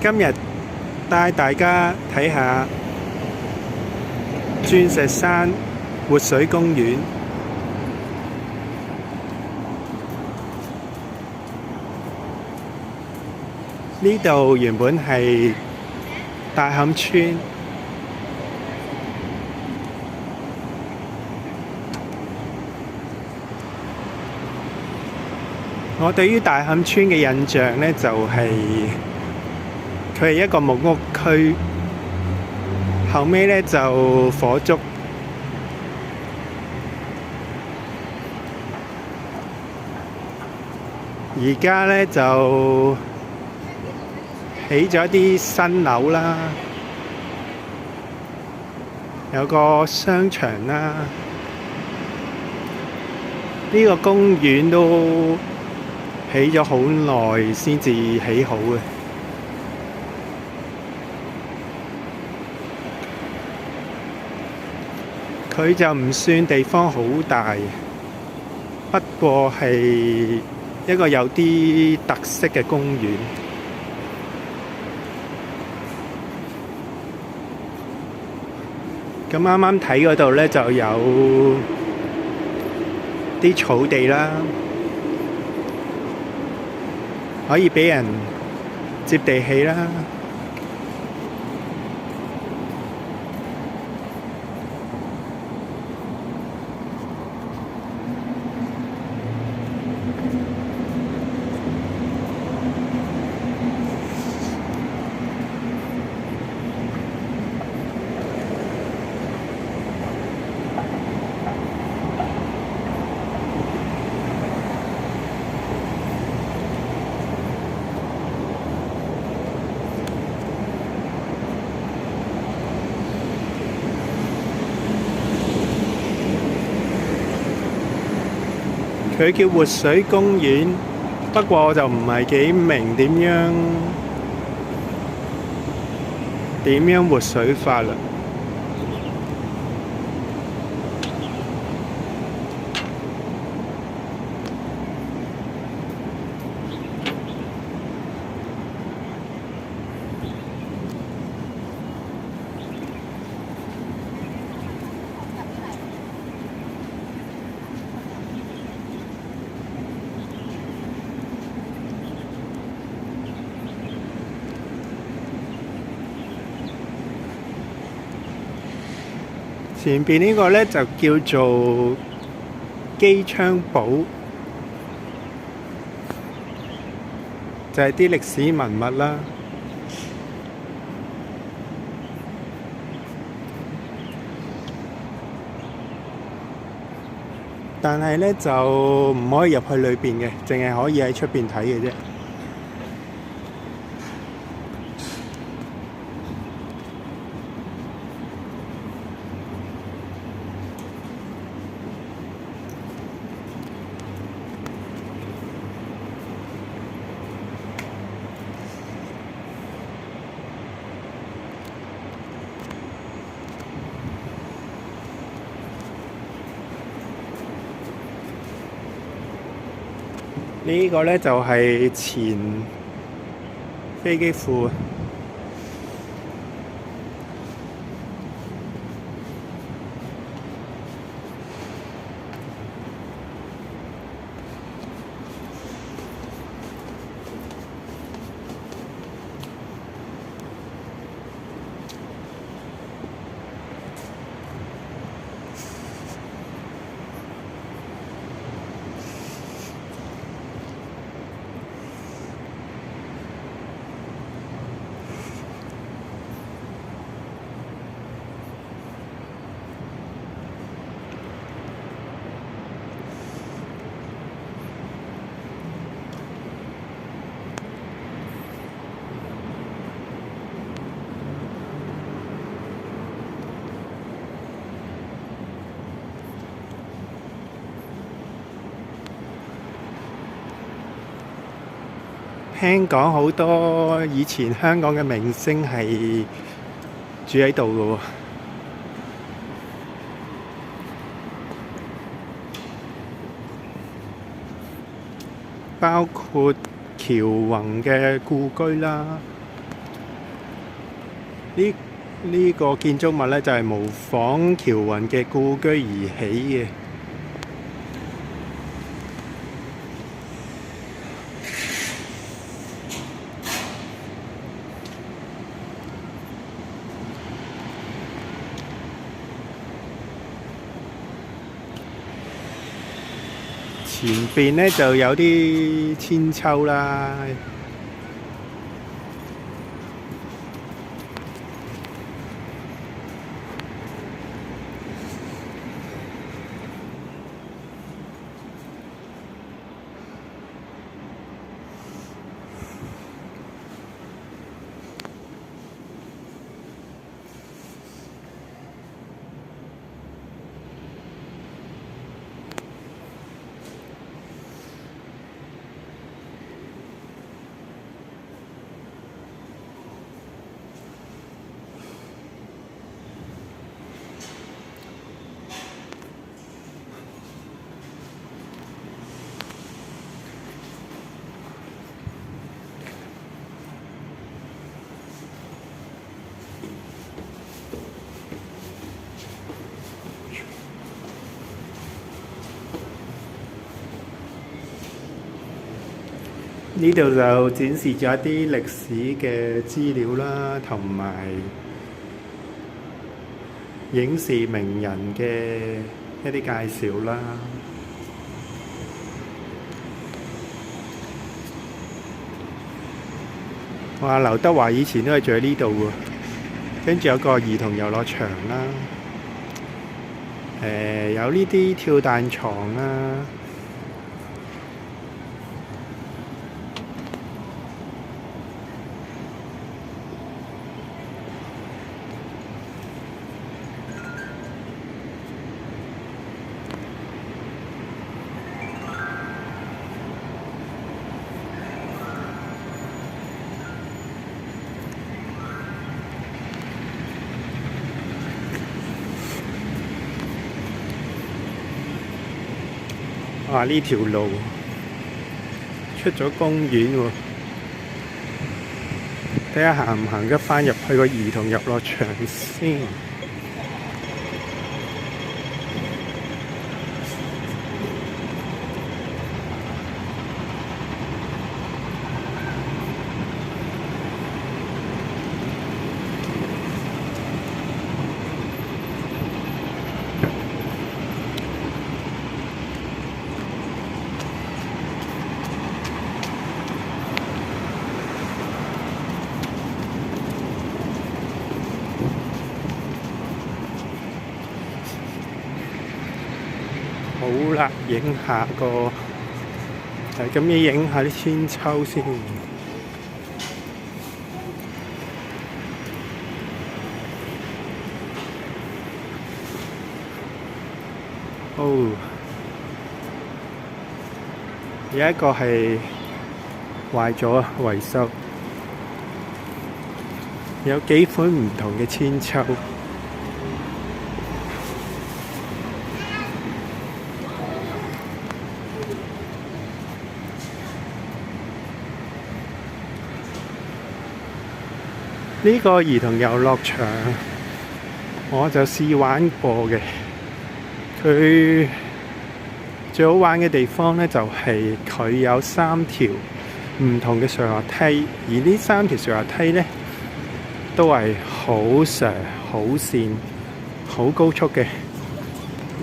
今日帶大家睇下鑽石山活水公園。呢度原本係大磡村，我對於大磡村嘅印象呢，就係佢係一個木屋區，後尾呢就火燭，而家呢就起咗啲新樓啦，有個商場啦，呢個公園都起咗好耐先至起好嘅。佢就唔算地方好大，不過係一個有啲特色嘅公園。咁啱啱睇嗰度呢，就有啲草地啦，可以俾人接地氣啦。佢叫活水公園，不過我就唔係幾明點樣活水法啦。前邊呢個呢，就叫做機槍堡，就係啲歷史文物啦。但係呢，就唔可以入去裏邊嘅，淨係可以喺出邊睇嘅啫。呢個呢，就係前飛機庫。聽講好多以前香港嘅明星係住喺度嘅喎，包括喬宏嘅故居啦，呢呢個建築物咧就係模仿喬雲嘅故居而起嘅。前邊咧就有啲千秋啦。呢度就展示咗一啲歷史嘅資料啦，同埋影視名人嘅一啲介紹啦。哇！劉德華以前都係住喺呢度喎，跟住有個兒童遊樂場啦，有呢啲跳彈床啦。哇！呢條路出咗公園喎，睇下行唔行得返入去個兒童遊樂場先。好啦，影下個咁樣影下啲千秋先。哦，有一個係壞咗啊，維修。有幾款唔同嘅千秋。呢個兒童遊樂場我就試玩過嘅，佢最好玩嘅地方呢，就係佢有3條唔同嘅上滑梯，而呢3條上滑梯呢，都係好長、好線、好高速嘅。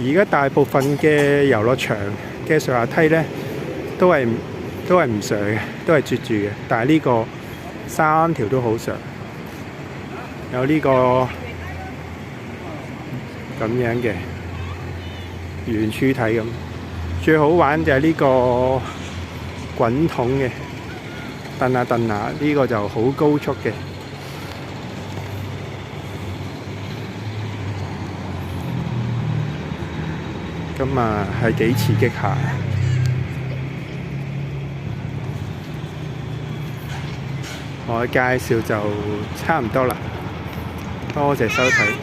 而家大部分嘅遊樂場嘅上滑梯呢，都係唔上嘅，都係絕住嘅。但係呢個3條都好上。有呢個咁樣嘅圓柱體咁，最好玩就係呢個滾筒嘅，蹬下蹬下，呢個就好高速嘅。咁啊，係幾刺激下。我嘅介紹就差唔多啦。多謝收睇。